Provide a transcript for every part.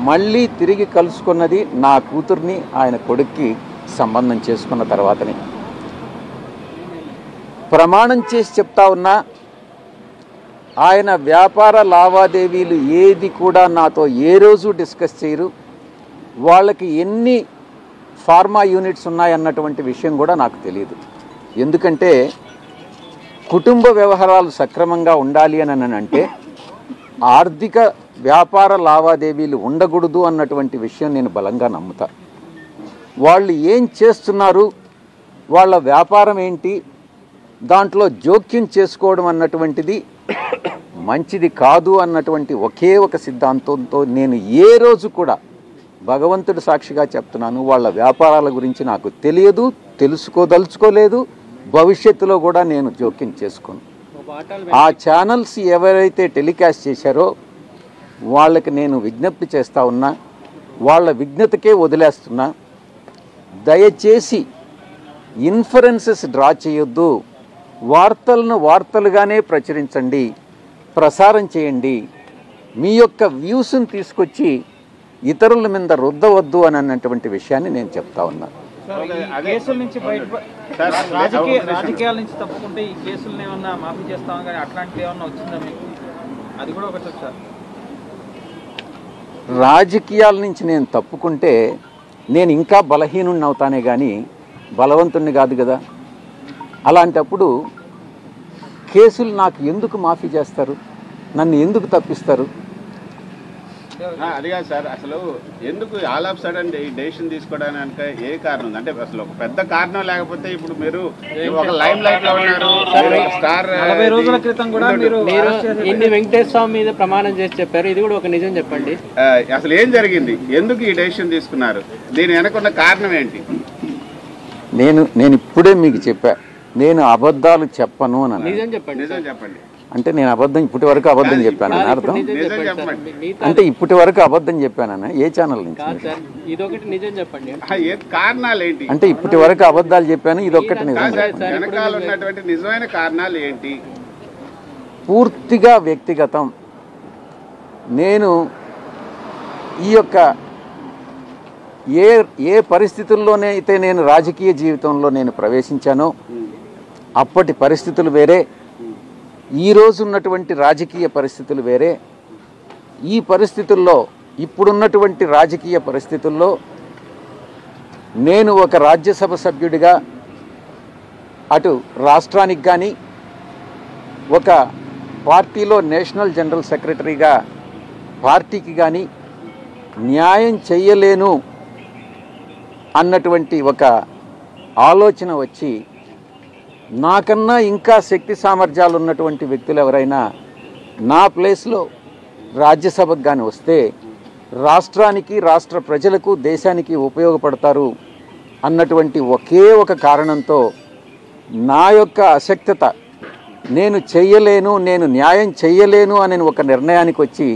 మళ్ళీ తిరిగి కలుసుకున్నది నా కూతుర్ని ఆయన కొడుక్కి సంబంధం చేసుకున్న తర్వాతనే. ప్రమాణం చేసి చెప్తా ఉన్నా, ఆయన వ్యాపార లావాదేవీలు ఏది కూడా నాతో ఏ రోజు డిస్కస్ చేయరు. వాళ్ళకి ఎన్ని ఫార్మా యూనిట్స్ ఉన్నాయన్నటువంటి విషయం కూడా నాకు తెలియదు. ఎందుకంటే కుటుంబ వ్యవహారాలు సక్రమంగా ఉండాలి అని అంటే ఆర్థిక వ్యాపార లావాదేవీలు ఉండకూడదు అన్నటువంటి విషయం నేను బలంగా నమ్ముతా. వాళ్ళు ఏం చేస్తున్నారు, వాళ్ళ వ్యాపారం ఏంటి, దాంట్లో జోక్యం చేసుకోవడం అన్నటువంటిది మంచిది కాదు అన్నటువంటి ఒకే ఒక సిద్ధాంతంతో నేను ఏ రోజు కూడా భగవంతుడి సాక్షిగా చెప్తున్నాను, వాళ్ళ వ్యాపారాల గురించి నాకు తెలియదు, తెలుసుకోదలుచుకోలేదు, భవిష్యత్తులో కూడా నేను జోక్యం చేసుకోను. ఆ ఛానల్స్ ఎవరైతే టెలికాస్ట్ చేశారో వాళ్ళకి నేను విజ్ఞప్తి చేస్తూ ఉన్నా, వాళ్ళ విజ్ఞతకే వదిలేస్తున్నా. దయచేసి ఇన్ఫరెన్సెస్ డ్రా చేయొద్దు, వార్తలను వార్తలుగానే ప్రచురించండి, ప్రసారం చేయండి. మీ యొక్క వ్యూస్ని తీసుకొచ్చి ఇతరుల మీద రుద్దవద్దు అని అన్నటువంటి విషయాన్ని నేను చెప్తా ఉన్నా. కేసుల నుంచి రాజకీయాల నుంచి తప్పుకుంటే ఈ కేసులను ఏమన్నా మాఫీ చేస్తాం, కానీ అట్లాంటివి ఏమన్నా వచ్చిందా మీకు? అది కూడా ఒకటి సార్. రాజకీయాల నుంచి నేను తప్పుకుంటే నేను ఇంకా బలహీనుణ్ణి అవుతానే కానీ బలవంతుణ్ణి కాదు కదా. అలాంటప్పుడు కేసులు నాకు ఎందుకు మాఫీ చేస్తారు, నన్ను ఎందుకు తప్పిస్తారు? అది కాదు సార్, అసలు ఎందుకు ఆల్ ఆఫ్ సడన్ డెసిషన్ తీసుకోవడానికి ఏ కారణం ఉంది? అంటే అసలు ఒక పెద్ద కారణం లేకపోతే ఇప్పుడు మీరు ఒక లైమ్ లైట్ లో ఉన్నారు, స్టార్. 40 రోజుల క్రితం కూడా మీరు ఇన్ని వెంకటేశ్వర స్వామి మీద ప్రమాణం చేసి చెప్పారు, ఇది కూడా ఒక నిజం చెప్పండి. అసలు ఏం జరిగింది, ఎందుకు ఈ డెసిషన్ తీసుకున్నారు, దీని వెనకున్న కారణం ఏంటి? నేను ఇప్పుడే మీకు చెప్పా, నేను అబద్ధాలు చెప్పను అని. నిజం చెప్పండి. నిజం చెప్పండి. అంటే నేను ఇప్పటి వరకు అబద్ధం చెప్పానని అర్థం? అంటే ఇప్పటి వరకు అబద్ధం చెప్పానని ఏ ఛానల్ నుంచి? ఇదొకటి నిజం చెప్పండి. కారణాలు ఏంటి? అంటే ఇప్పటి వరకు అబద్ధాలు చెప్పాను, ఇదొక్కటి నిజం. వెనకాల ఉన్నటువంటి నిజమైన కారణాలు ఏంటి? పూర్తిగా వ్యక్తిగతం. నేను ఈ యొక్క ఏ పరిస్థితుల్లోనే అయితే నేను రాజకీయ జీవితంలో నేను ప్రవేశించానో అప్పటి పరిస్థితులు వేరే, ఈరోజు ఉన్నటువంటి రాజకీయ పరిస్థితులు వేరే. ఈ పరిస్థితుల్లో, ఇప్పుడున్నటువంటి రాజకీయ పరిస్థితుల్లో నేను ఒక రాజ్యసభ సభ్యుడిగా అటు రాష్ట్రానికి కానీ, ఒక పార్టీలో నేషనల్ జనరల్ సెక్రటరీగా పార్టీకి కానీ న్యాయం చెయ్యలేను అన్నటువంటి ఒక ఆలోచన వచ్చి నాకన్నా ఇంకా శక్తి సామర్థ్యాలు ఉన్నటువంటి వ్యక్తులు ఎవరైనా నా ప్లేస్లో రాజ్యసభకు కానీ వస్తే రాష్ట్రానికి, రాష్ట్ర ప్రజలకు, దేశానికి ఉపయోగపడతారు అన్నటువంటి ఒకే ఒక కారణంతో నా యొక్క అశక్తత, నేను చెయ్యలేను, నేను న్యాయం చెయ్యలేను అనే ఒక నిర్ణయానికి వచ్చి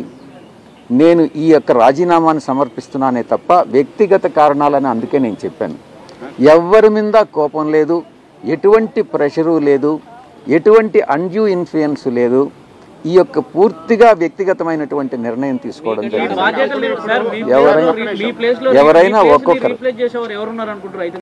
నేను ఈ యొక్క రాజీనామాను సమర్పిస్తున్నానే తప్ప వ్యక్తిగత కారణాలని అందుకే నేను చెప్పాను. ఎవరి మీద కోపం లేదు, ఎటువంటి ప్రెషరు లేదు, ఎటువంటి అన్డ్యూ ఇన్ఫ్లుయెన్స్ లేదు. ఈ యొక్క పూర్తిగా వ్యక్తిగతమైనటువంటి నిర్ణయం తీసుకోవడం జరిగింది. ఎవరైనా ఒక్కొక్కరు